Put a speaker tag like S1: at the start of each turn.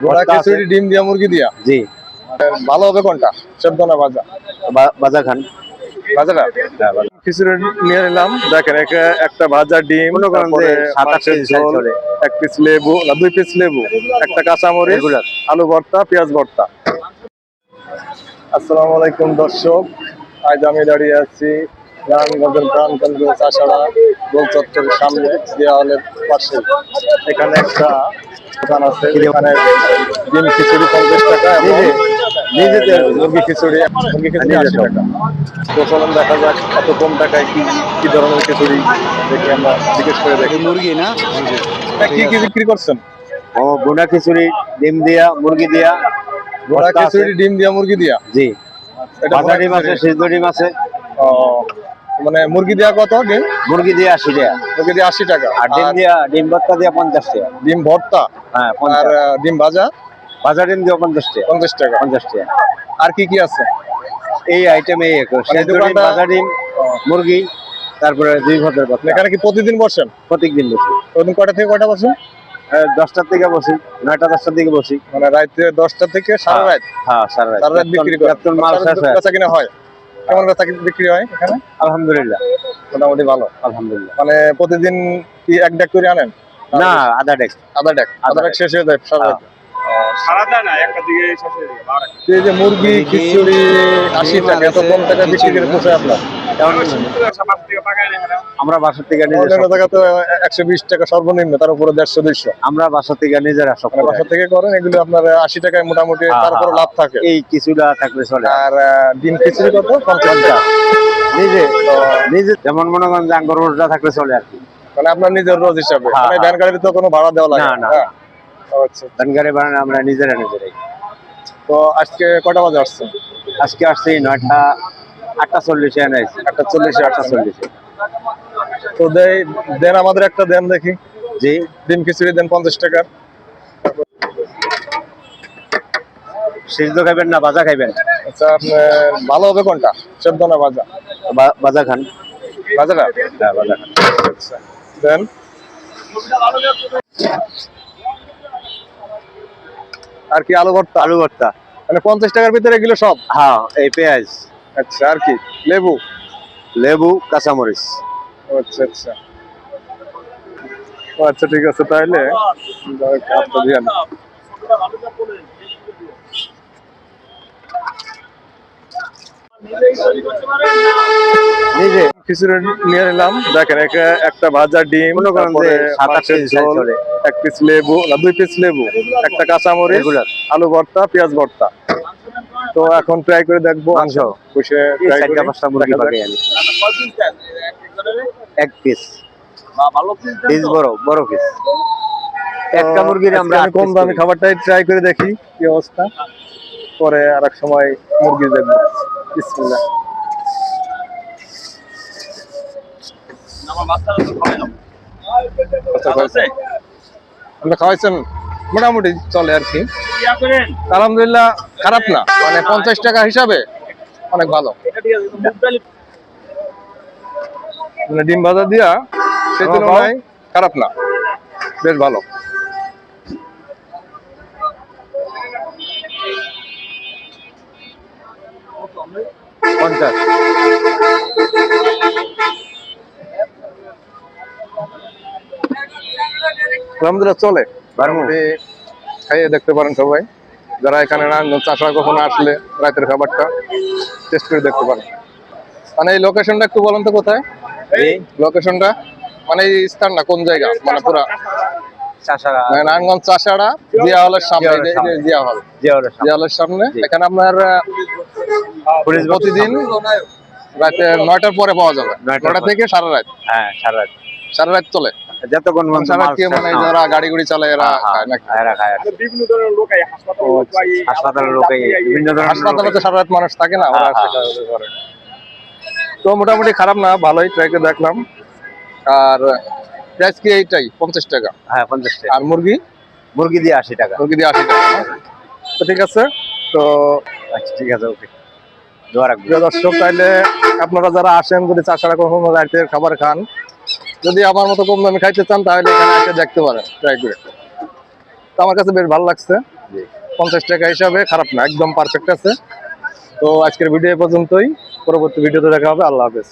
S1: ঘোড়া খিচুড়ি ডিম দিয়া মুরগি দিয়া
S2: জি।
S1: ভালো হবে কোনটা, সেদ্ধ না ভাজা?
S2: ভাজা খান।
S1: ভাজাটা খিচুড়ি নিয়ে নিলাম। দেখেন একটা ভাজা ডিম, তারপরে
S2: 7-8 কেজি
S1: ঝোল,
S2: চলে।
S1: 1 পিস লেবু না 2 পিস লেবু, একটা কাঁচামরিচ,
S2: রেগুলার।
S1: আলু ভর্তা, পেঁয়াজ ভর্তা। আসসালামু আলাইকুম দর্শক, আজ আমি দাঁড়িয়ে আছি নারায়ণগঞ্জের প্রাণকেন্দ্র চাষাড়া গোল চত্বরের সামনে, দেওয়ালের পাশে। এখানে একটা দোকান আছে, এখানে ডিম খিচুড়ি 50 টাকা এবং
S2: নিজেদের
S1: মুরগি খিচুড়ি 80 টাকা। তো চলুন দেখা যাক এত কম টাকায় কি ধরনের খিচুড়ি, দেখি আমরা জিজ্ঞেস করে দেখি।
S2: মুরগি না?
S1: কি কি বিক্রি করছেন?
S2: ও বোনা খিচুড়ি ডিম দিয়া মুরগি দিয়া।
S1: ঘোড়া খিচুড়ি ডিম দিয়া মুরগি দিয়া।
S2: জি।
S1: এটা
S2: ভাজা ডিম আছে, সিদ্ধ ডিম আছে।
S1: ও, মানে মুরগি দিয়া কত ডিম?
S2: মুরগি দিয়ে 80 টাকা।
S1: মুরগি দিয়া 80 টাকা।
S2: আর ডিম ভর্তা দিয়ে 50 টাকা।
S1: ডিম ভর্তা
S2: হ্যাঁ
S1: আর
S2: 50।
S1: ডিম ভাজা
S2: ভাজা ডিম দিয়ে 50 টাকা।
S1: 50 টাকা।
S2: 50 টাকা।
S1: আর কি কি আছে?
S2: এই আইটেম এই এক
S1: মানে
S2: সিদ্ধ ডিম,
S1: দোকানটা-
S2: ভাজা ডিম, মুরগি, তারপরে 2 ভাতের ভর্তা।
S1: এখানে কি প্রতিদিন বসেন?
S2: প্রত্যেকদিন বসি।
S1: প্রতিদিন কয়টা থেকে কয়টা বসেন?
S2: 10টার থেকে বসি, 9টা-10টার দিকে বসি।
S1: মানে রাতে 10টা থেকে সারা রাত?
S2: হ্যাঁ সারা
S1: সারা রাত বিক্রি করেন?
S2: বেতন মাল শেষ হয়।
S1: বেচা কিনা হয়? কেমন বেচা বিক্রি হয় এখানে?
S2: আলহামদুলিল্লাহ।
S1: মোটামুটি ভালো।
S2: আলহামদুলিল্লাহ।
S1: মানে প্রতিদিন কি এক ডেক করে আনেন?
S2: না, আধা ডেক।
S1: আধা ডেক শেষ হয়ে যায় সারা রাত?
S3: সারাটা না, একটা দিকে শেষ হয়ে যাবে। আর একটা।
S1: এই যে মুরগি খিচুড়ি 80 টাকা, এত কম টাকা বিক্রি করে পোষায় আপনার?
S3: সবার থেকে পাকায় না এরা।
S2: আমরা বাসা থেকে নিজে
S1: অন্যান্য জায়গা তো 120 টাকা সর্বনিম্ন, তার উপরে 150-200।
S2: আমরা বাসা থেকে নিজেরা সব
S1: মানে
S2: করি।
S1: বাসা থেকে করেন এগুলো আপনার 80 টাকায় মোটামুটি, তারপরে লাভ থাকে।
S2: এই কিছুটা থাকলে চলে।
S1: আর ডিম খিচুড়ি কত? 50 টাকা।
S2: নিজে নিজে যেমন মনে করেন যে আঙ্গুর রোজটা থাকলে চলে আর কি।
S1: মানে আপনার নিজের রোজ হিসাবে,
S2: হ্যাঁ,
S1: মানে ভ্যান গাড়িতে তো কোনো ভাড়া দেওয়া লাগে
S2: না, না।
S1: হ্যাঁ। আচ্ছা,
S2: ধান গাড়ি বানানো আমরা নিজেরাই।
S1: তো আজকে কটা বাজে আসছেন?
S2: আজকে আসছি 8টা 40-এ আনাইছি।
S1: 8:40
S2: 8টা 40-এ।
S1: তো দেন আমাদের একটা দেন দেখি,
S2: জি।
S1: ডিম খিচুড়ি দেন 50 টাকার।
S2: সিদ্ধ খাইবেন না ভাজা খাইবেন?
S1: আচ্ছা, আপনার ভালো হবে কোনটা, সেদ্ধ না ভাজা?
S2: ভাজা খান।
S1: ভাজাটা?
S2: হ্যাঁ ভাজা খান।
S1: আচ্ছা দেন। আর কি? আলু ভর্তা?
S2: আলু ভর্তা।
S1: মানে 50 টাকার ভিতরে এগুলো সব?
S2: হ্যাঁ, এই পেঁয়াজ,
S1: আচ্ছা, আর কি?
S2: লেবু, কাঁচামরিচ।
S1: আচ্ছা আচ্ছা আচ্ছা, ঠিক আছে তাহলে হাতটা দিয়ে আনি।
S2: নিজে
S1: খিচুড়ি নিয়ে নিলাম। দেখেন একটা ভাজা ডিম,
S2: মনে করেন যে
S1: তারপরে
S2: 7-8 কেজি
S1: ঝোল,
S2: চলে।
S1: 1 পিস লেবু না 2 পিস লেবু, একটা কাঁচামরিচ,
S2: রেগুলার।
S1: আলু ভর্তা, পেঁয়াজ ভর্তা। তো এখন ট্রাই করে দেখবো,
S2: মাংস
S1: বসে
S2: এই
S1: ট্রাই করি।
S2: 4টা-5টা মুরগি
S1: দেখা যাক।
S2: পাকাই আনি। 1 পিস। পিস বড় পিস। একটা মুরগির
S1: আজকে
S2: আমরা
S1: আমি কম দামি খাবারটাই ট্রাই করে দেখি কি অবস্থা, পরে আরেক সময় মুরগি দেখবো। বিসমিল্লাহ।
S3: আমার বাচ্চারা তো খাবে না।
S1: আচ্ছা, খাইছেন? আপনি খাওয়াইছেন? মোটামুটি চলে আর কি,
S3: ইয়া করেন।
S1: আলহামদুলিল্লাহ, খারাপ না। মানে 50 টাকা হিসাবে অনেক ভালো।
S3: এটা ঠিক আছে। মুগ ডাল
S1: মানে ডিম ভাজা দিয়া সেই তুলনায় খারাপ না, বেশ ভালো।
S2: পঞ্চাশ।
S1: আলহামদুলিল্লাহ চলে, মোটামুটি খাইয়ে দেখতে পারেন সবাই যারা এখানে না চাষা, কখনো আসলে রাতের খাবারটা টেস্ট করে দেখতে পারেন। মানে এই লোকেশনটা একটু বলেন তো, কোথায়
S2: এই
S1: লোকেশনটা? মানে এই স্থানটা কোন জায়গা? মানে পুরা
S2: চাষারা
S1: নারায়ণগঞ্জ চাষাড়া জিয়া হলের সামনে।
S2: জিয়া হলের সামনে।
S1: জিয়া হল, জিয়া হলের সামনে।
S2: জি।
S1: এখানে আপনার প্রতিদিন রাতে 9টার পরে পাওয়া যাবে। 9টা থেকে সারা রাত?
S2: হ্যাঁ
S1: সারা রাত চলে।
S2: যতক্ষণ পর্যন্ত
S1: সারা রাত
S2: মাল
S1: কি
S2: শেষ
S1: মানে
S2: না হয়।
S1: যারা গাড়ি গুড়ি চালায় এরা খায় নাকি?
S2: এরা খায় আর কি।
S3: বিভিন্ন ধরনের লোক আই হাসপাতাল লোক আই
S2: হাসপাতালের লোকে বিভিন্ন ধরনের
S1: হাসপাতালে তো সারা রাত মানুষ থাকে না, ওরা
S2: হ্যাঁ, হ্যাঁ।
S1: সেটা করে। তো মোটামুটি খারাপ না, ভালোই ট্রাই করে দেখলাম। আর প্রাইস কি এইটাই 50 টাকা?
S2: হ্যাঁ 50 টাকা।
S1: আর মুরগি?
S2: মুরগি দিয়ে 80 টাকা।
S1: মুরগি দিয়ে 80 টাকা। তো ঠিক আছে। তো
S2: আচ্ছা ঠিক আছে, ওকে। দোয়া রাখবেন।
S1: প্রিয় দর্শক, তাহলে আপনারা যারা আসেন, যদি চাষারা কখনো রাতের খাবার খান, যদি আমার মতো কম দামে খাইতে চান, তাহলে এখানে এসে দেখতে পারেন ট্রাই করে। তো আমার কাছে বেশ ভালো লাগছে।
S2: জি।
S1: 50 টাকা হিসাবে খারাপ না, একদম পারফেক্ট আছে। তো আজকের ভিডিও এ পর্যন্তই, পরবর্তী ভিডিওতে দেখা হবে। আল্লাহ হাফেজ।